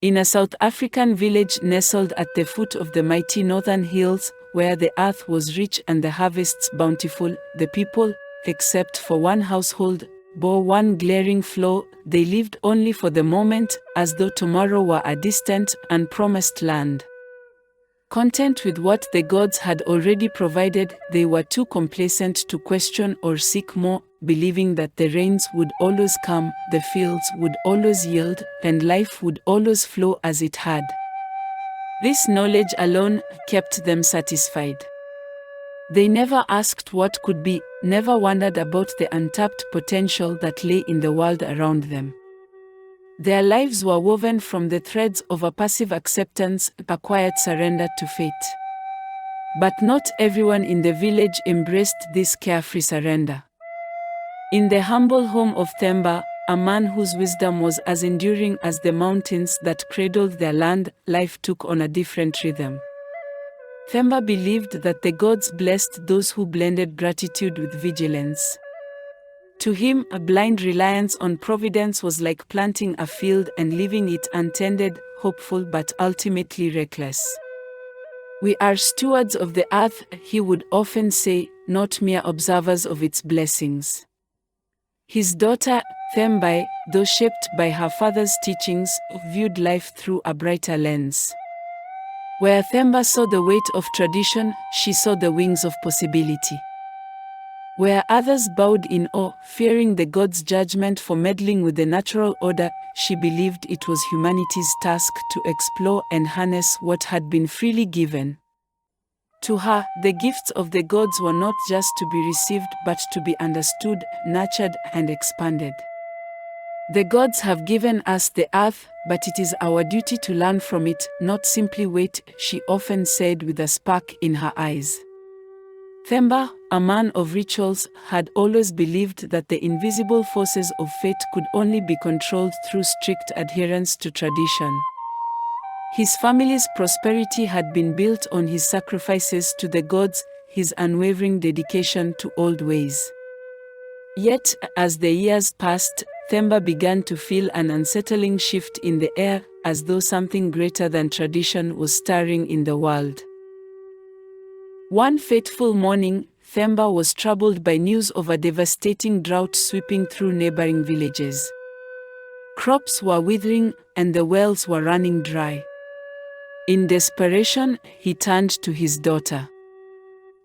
In a South African village nestled at the foot of the mighty northern hills, where the earth was rich and the harvests bountiful, the people, except for one household, bore one glaring flaw: they lived only for the moment, as though tomorrow were a distant, unpromised land. Content with what the gods had already provided, they were too complacent to question or seek more, believing that the rains would always come, the fields would always yield, and life would always flow as it had. This knowledge alone kept them satisfied. They never asked what could be, never wondered about the untapped potential that lay in the world around them. Their lives were woven from the threads of a passive acceptance, a quiet surrender to fate. But not everyone in the village embraced this carefree surrender. In the humble home of Thembi, a man whose wisdom was as enduring as the mountains that cradled their land, life took on a different rhythm. Thembi believed that the gods blessed those who blended gratitude with vigilance. To him, a blind reliance on providence was like planting a field and leaving it untended, hopeful but ultimately reckless. "We are stewards of the earth," he would often say, "not mere observers of its blessings." His daughter, Thembi, though shaped by her father's teachings, viewed life through a brighter lens. Where Thembi saw the weight of tradition, she saw the wings of possibility. Where others bowed in awe, fearing the gods' judgment for meddling with the natural order, she believed it was humanity's task to explore and harness what had been freely given. To her, the gifts of the gods were not just to be received but to be understood, nurtured, and expanded. "The gods have given us the earth, but it is our duty to learn from it, not simply wait," she often said with a spark in her eyes. Thembi, a man of rituals, had always believed that the invisible forces of fate could only be controlled through strict adherence to tradition. His family's prosperity had been built on his sacrifices to the gods, his unwavering dedication to old ways. Yet, as the years passed, Thembi began to feel an unsettling shift in the air, as though something greater than tradition was stirring in the world. One fateful morning, Thembi was troubled by news of a devastating drought sweeping through neighboring villages. Crops were withering, and the wells were running dry. In desperation, he turned to his daughter.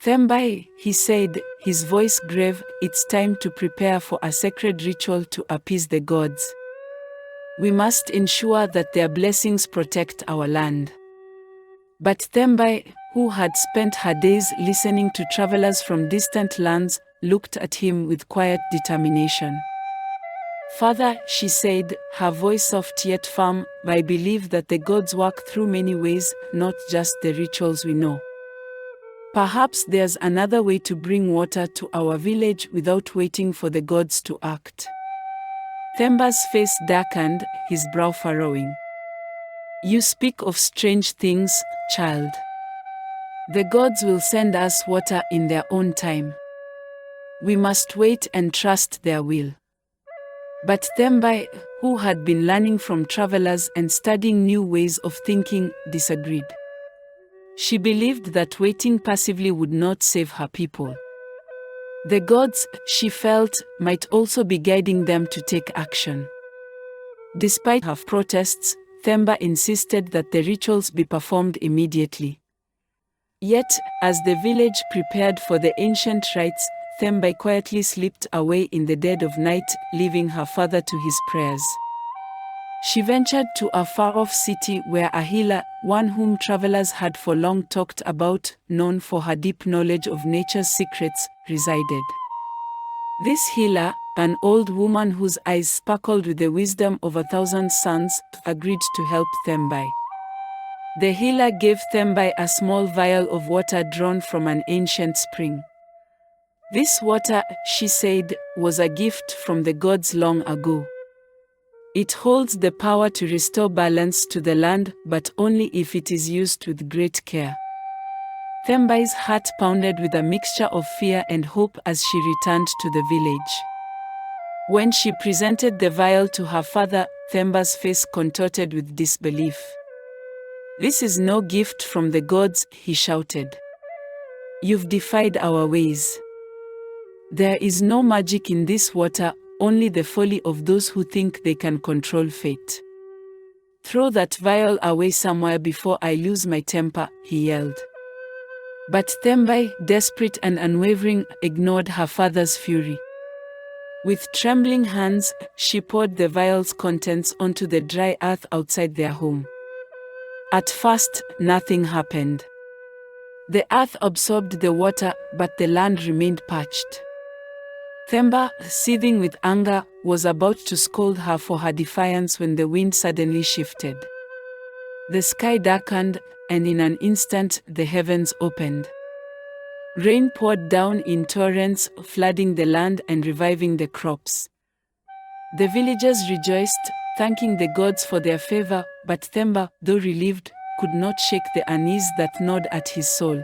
"Thembi," he said, his voice grave, "it's time to prepare for a sacred ritual to appease the gods. We must ensure that their blessings protect our land." But Thembi, who had spent her days listening to travelers from distant lands, looked at him with quiet determination. "Father," she said, her voice soft yet firm, "I believe that the gods work through many ways, not just the rituals we know. Perhaps there's another way to bring water to our village without waiting for the gods to act." Thembi's face darkened, his brow furrowing. "You speak of strange things, child. The gods will send us water in their own time. We must wait and trust their will." But Thembi, who had been learning from travelers and studying new ways of thinking, disagreed. She believed that waiting passively would not save her people. The gods, she felt, might also be guiding them to take action. Despite her protests, Thembi insisted that the rituals be performed immediately. Yet, as the village prepared for the ancient rites, Thembi quietly slipped away in the dead of night, leaving her father to his prayers. She ventured to a far-off city where a healer, one whom travelers had for long talked about, known for her deep knowledge of nature's secrets, resided. This healer, an old woman whose eyes sparkled with the wisdom of 1,000 suns, agreed to help Thembi. The healer gave Thembi a small vial of water drawn from an ancient spring. "This water," she said, "was a gift from the gods long ago. It holds the power to restore balance to the land, but only if it is used with great care." Thembi's heart pounded with a mixture of fear and hope as she returned to the village. When she presented the vial to her father, Themba's face contorted with disbelief. "This is no gift from the gods," he shouted. "You've defied our ways. There is no magic in this water, only the folly of those who think they can control fate. Throw that vial away somewhere before I lose my temper," he yelled. But Thembi, desperate and unwavering, ignored her father's fury. With trembling hands, she poured the vial's contents onto the dry earth outside their home. At first, nothing happened. The earth absorbed the water, but the land remained parched. Themba, seething with anger, was about to scold her for her defiance when the wind suddenly shifted. The sky darkened, and in an instant the heavens opened. Rain poured down in torrents, flooding the land and reviving the crops. The villagers rejoiced, thanking the gods for their favor, but Themba, though relieved, could not shake the unease that gnawed at his soul.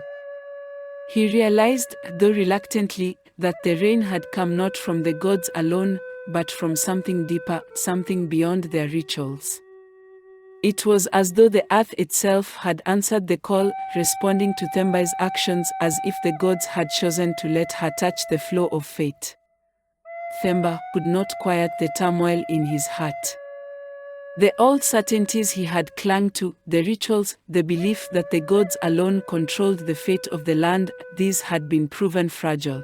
He realized, though reluctantly, that the rain had come not from the gods alone, but from something deeper, something beyond their rituals. It was as though the earth itself had answered the call, responding to Themba's actions as if the gods had chosen to let her touch the flow of fate. Themba could not quiet the turmoil in his heart. The old certainties he had clung to, the rituals, the belief that the gods alone controlled the fate of the land, these had been proven fragile.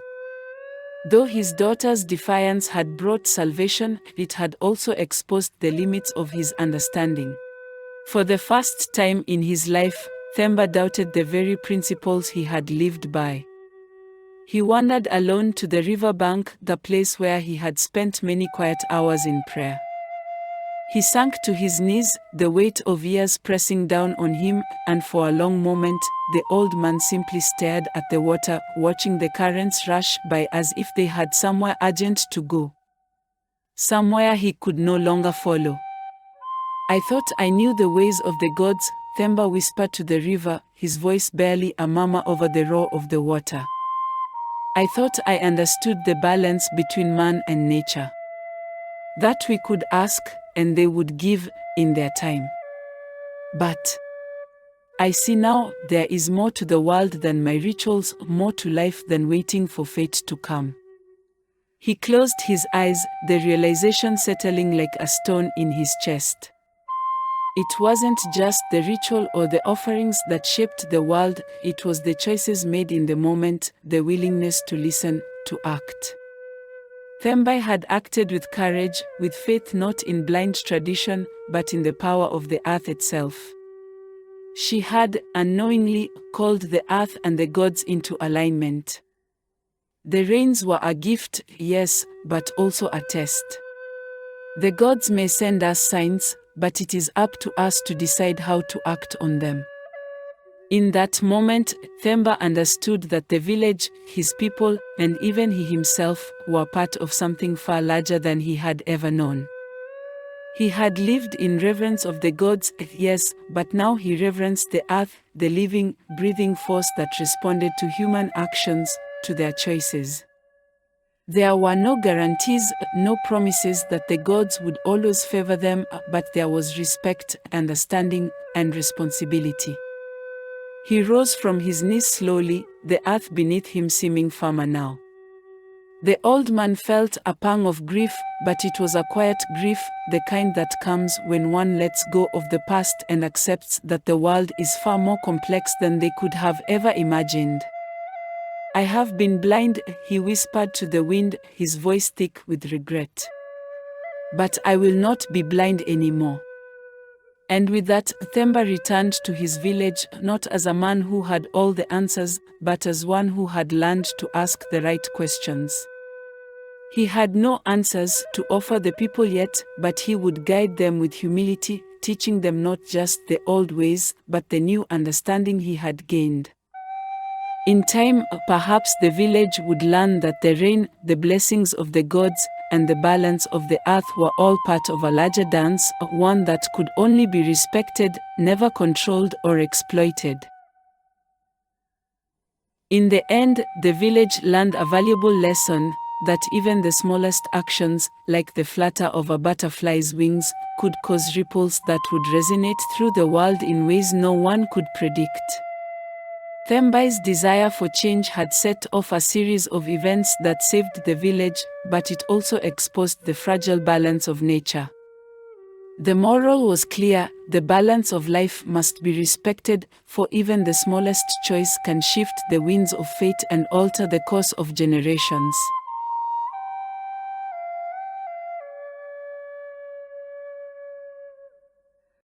Though his daughter's defiance had brought salvation, it had also exposed the limits of his understanding. For the first time in his life, Themba doubted the very principles he had lived by. He wandered alone to the river bank, the place where he had spent many quiet hours in prayer. He sank to his knees, the weight of years pressing down on him, and for a long moment, the old man simply stared at the water, watching the currents rush by as if they had somewhere urgent to go. Somewhere he could no longer follow. "I thought I knew the ways of the gods," Themba whispered to the river, his voice barely a murmur over the roar of the water. "I thought I understood the balance between man and nature. That we could ask, and they would give, in their time. But I see now, there is more to the world than my rituals, more to life than waiting for fate to come." He closed his eyes, the realization settling like a stone in his chest. It wasn't just the ritual or the offerings that shaped the world, it was the choices made in the moment, the willingness to listen, to act. Thembi had acted with courage, with faith not in blind tradition, but in the power of the earth itself. She had, unknowingly, called the earth and the gods into alignment. The rains were a gift, yes, but also a test. The gods may send us signs, but it is up to us to decide how to act on them. In that moment, Themba understood that the village, his people, and even he himself, were part of something far larger than he had ever known. He had lived in reverence of the gods, yes, but now he reverenced the earth, the living, breathing force that responded to human actions, to their choices. There were no guarantees, no promises that the gods would always favor them, but there was respect, understanding, and responsibility. He rose from his knees slowly, the earth beneath him seeming firmer now. The old man felt a pang of grief, but it was a quiet grief, the kind that comes when one lets go of the past and accepts that the world is far more complex than they could have ever imagined. "I have been blind," he whispered to the wind, his voice thick with regret. "But I will not be blind anymore." And with that, Themba returned to his village, not as a man who had all the answers, but as one who had learned to ask the right questions. He had no answers to offer the people yet, but he would guide them with humility, teaching them not just the old ways, but the new understanding he had gained. In time, perhaps the village would learn that the rain, the blessings of the gods, and the balance of the earth were all part of a larger dance, one that could only be respected, never controlled or exploited. In the end, the village learned a valuable lesson. that even the smallest actions, like the flutter of a butterfly's wings, could cause ripples that would resonate through the world in ways no one could predict. Thembi's desire for change had set off a series of events that saved the village, but it also exposed the fragile balance of nature. The moral was clear: the balance of life must be respected, for even the smallest choice can shift the winds of fate and alter the course of generations.